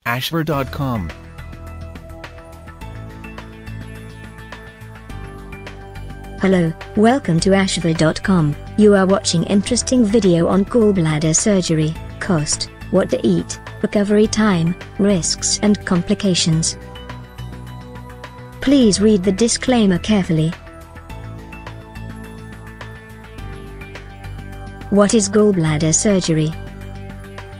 ashver.com. Hello, welcome to ashver.com. You are watching interesting video on gallbladder surgery, cost, what to eat, recovery time, risks and complications. Please read the disclaimer carefully. What is gallbladder surgery?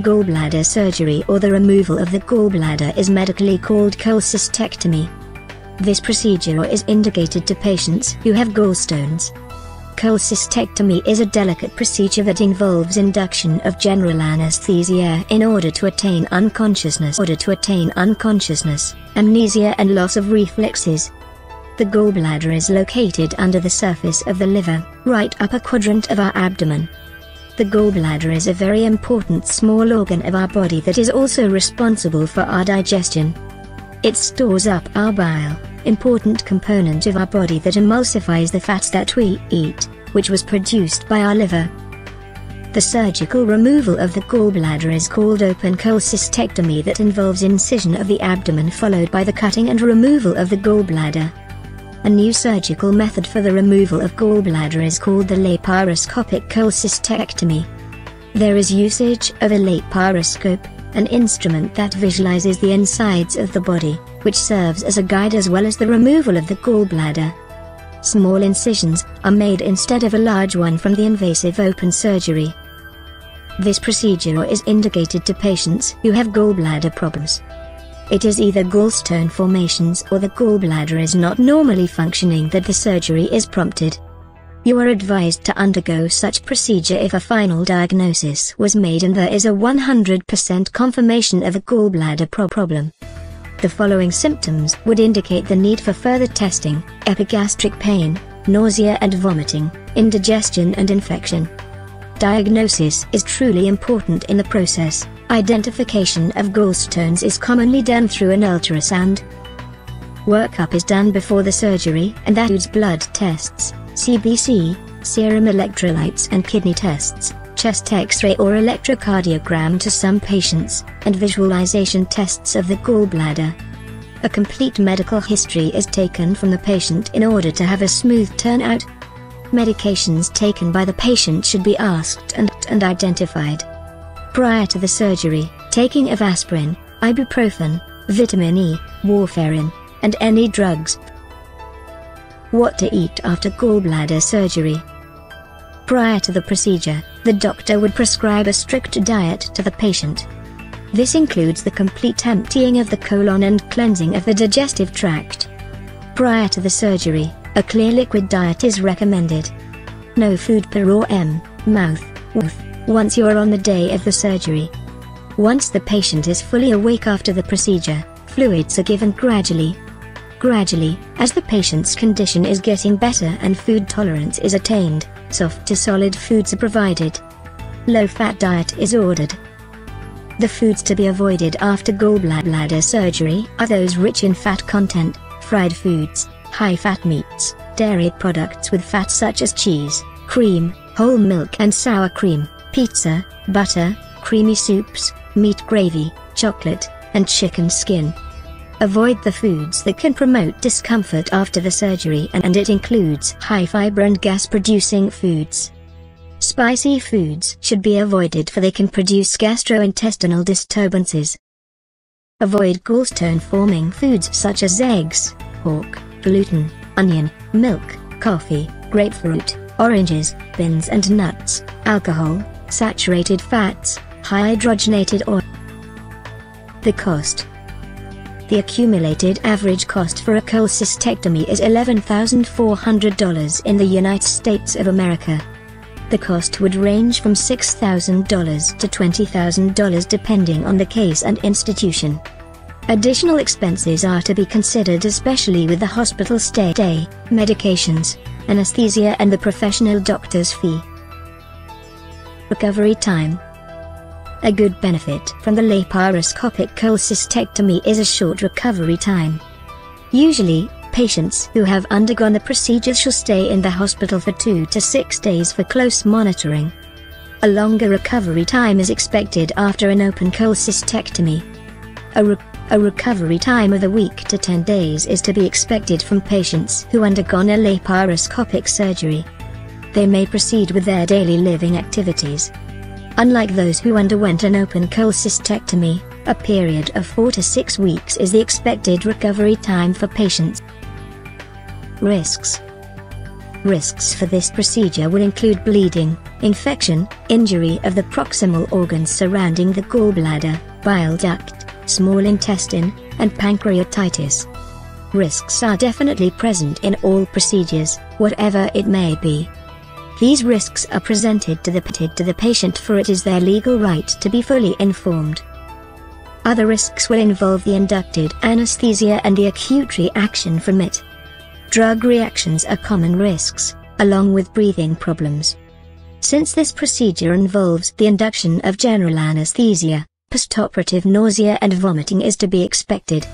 Gallbladder surgery, or the removal of the gallbladder, is medically called cholecystectomy. This procedure is indicated to patients who have gallstones. Cholecystectomy is a delicate procedure that involves induction of general anesthesia in order to attain unconsciousness, amnesia and loss of reflexes. The gallbladder is located under the surface of the liver, right upper quadrant of our abdomen. The gallbladder is a very important small organ of our body that is also responsible for our digestion. It stores up our bile, important component of our body that emulsifies the fats that we eat, which was produced by our liver. The surgical removal of the gallbladder is called open cholecystectomy, that involves incision of the abdomen followed by the cutting and removal of the gallbladder. A new surgical method for the removal of gallbladder is called the laparoscopic cholecystectomy. There is usage of a laparoscope, an instrument that visualizes the insides of the body, which serves as a guide as well as the removal of the gallbladder. Small incisions are made instead of a large one from the invasive open surgery. This procedure is indicated to patients who have gallbladder problems. It is either gallstone formations or the gallbladder is not normally functioning that the surgery is prompted. You are advised to undergo such procedure if a final diagnosis was made and there is a 100% confirmation of a gallbladder problem. The following symptoms would indicate the need for further testing: epigastric pain, nausea and vomiting, indigestion and infection. Diagnosis is truly important in the process. Identification of gallstones is commonly done through an ultrasound. Workup is done before the surgery, and that includes blood tests, CBC, serum electrolytes and kidney tests, chest X-ray or electrocardiogram to some patients, and visualization tests of the gallbladder. A complete medical history is taken from the patient in order to have a smooth turnout. Medications taken by the patient should be asked and identified. Prior to the surgery, taking of aspirin, ibuprofen, vitamin E, warfarin, and any drugs. What to eat after gallbladder surgery? Prior to the procedure, the doctor would prescribe a strict diet to the patient. This includes the complete emptying of the colon and cleansing of the digestive tract. Prior to the surgery, a clear liquid diet is recommended. No food per raw mouth, once you are on the day of the surgery. Once the patient is fully awake after the procedure, fluids are given gradually. As the patient's condition is getting better and food tolerance is attained, soft to solid foods are provided. Low-fat diet is ordered. The foods to be avoided after gallbladder surgery are those rich in fat content, fried foods, high-fat meats, dairy products with fat such as cheese, cream, whole milk and sour cream, pizza, butter, creamy soups, meat gravy, chocolate, and chicken skin. Avoid the foods that can promote discomfort after the surgery, and it includes high fiber and gas-producing foods. Spicy foods should be avoided, for they can produce gastrointestinal disturbances. Avoid gallstone-forming foods such as eggs, pork, gluten, onion, milk, coffee, grapefruit, oranges, beans and nuts, alcohol, saturated fats, high hydrogenated oil. The cost. The accumulated average cost for a cholecystectomy is $11,400 in the United States of America. The cost would range from $6,000 to $20,000 depending on the case and institution. Additional expenses are to be considered, especially with the hospital stay, medications, anesthesia and the professional doctor's fee. Recovery time. A good benefit from the laparoscopic cholecystectomy is a short recovery time. Usually, patients who have undergone the procedure shall stay in the hospital for 2 to 6 days for close monitoring. A longer recovery time is expected after an open cholecystectomy. A recovery time of a week to 10 days is to be expected from patients who undergone a laparoscopic surgery. They may proceed with their daily living activities. Unlike those who underwent an open cholecystectomy, a period of 4 to 6 weeks is the expected recovery time for patients. Risks. Risks for this procedure will include bleeding, infection, injury of the proximal organs surrounding the gallbladder, bile duct, small intestine, and pancreatitis. Risks are definitely present in all procedures, whatever it may be. These risks are presented to the patient, for it is their legal right to be fully informed. Other risks will involve the inducted anesthesia and the acute reaction from it. Drug reactions are common risks, along with breathing problems. Since this procedure involves the induction of general anesthesia, postoperative nausea and vomiting is to be expected.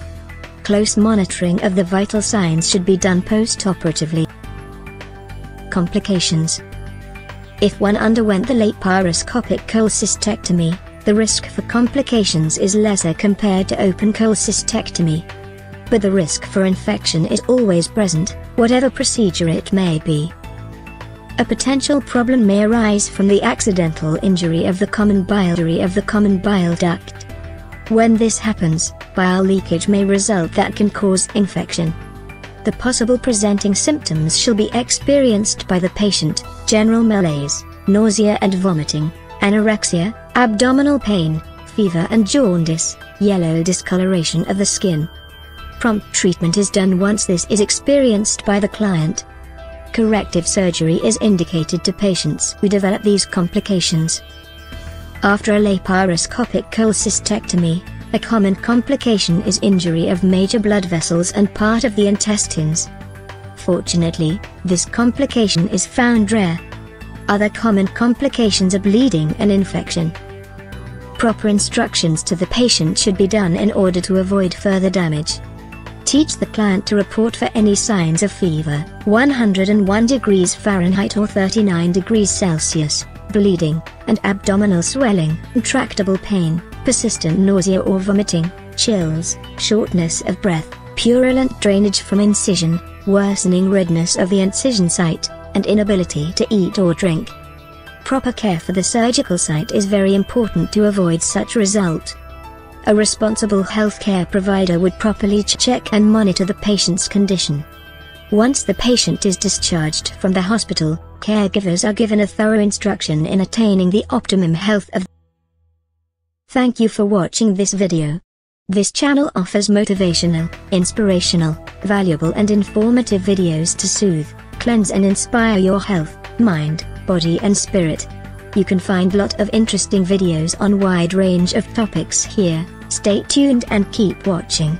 Close monitoring of the vital signs should be done postoperatively. Complications. If one underwent the laparoscopic cholecystectomy, the risk for complications is lesser compared to open cholecystectomy. But the risk for infection is always present, whatever procedure it may be. A potential problem may arise from the accidental injury of the common bile duct. When this happens, bile leakage may result that can cause infection. The possible presenting symptoms shall be experienced by the patient: general malaise, nausea and vomiting, anorexia, abdominal pain, fever and jaundice, yellow discoloration of the skin. Prompt treatment is done once this is experienced by the client. Corrective surgery is indicated to patients who develop these complications. After a laparoscopic cholecystectomy, a common complication is injury of major blood vessels and part of the intestines. Fortunately, this complication is found rare. Other common complications are bleeding and infection. Proper instructions to the patient should be done in order to avoid further damage. Teach the client to report for any signs of fever, 101 degrees Fahrenheit or 39 degrees Celsius, bleeding, and abdominal swelling, intractable pain, persistent nausea or vomiting, chills, shortness of breath, purulent drainage from incision, worsening redness of the incision site, and inability to eat or drink. Proper care for the surgical site is very important to avoid such result. A responsible healthcare provider would properly check and monitor the patient's condition. Once the patient is discharged from the hospital, caregivers are given a thorough instruction in attaining the optimum health of. Thank you for watching this video. This channel offers motivational, inspirational, valuable and informative videos to soothe, cleanse and inspire your health, mind, body and spirit. You can find lot of interesting videos on wide range of topics here. Stay tuned and keep watching.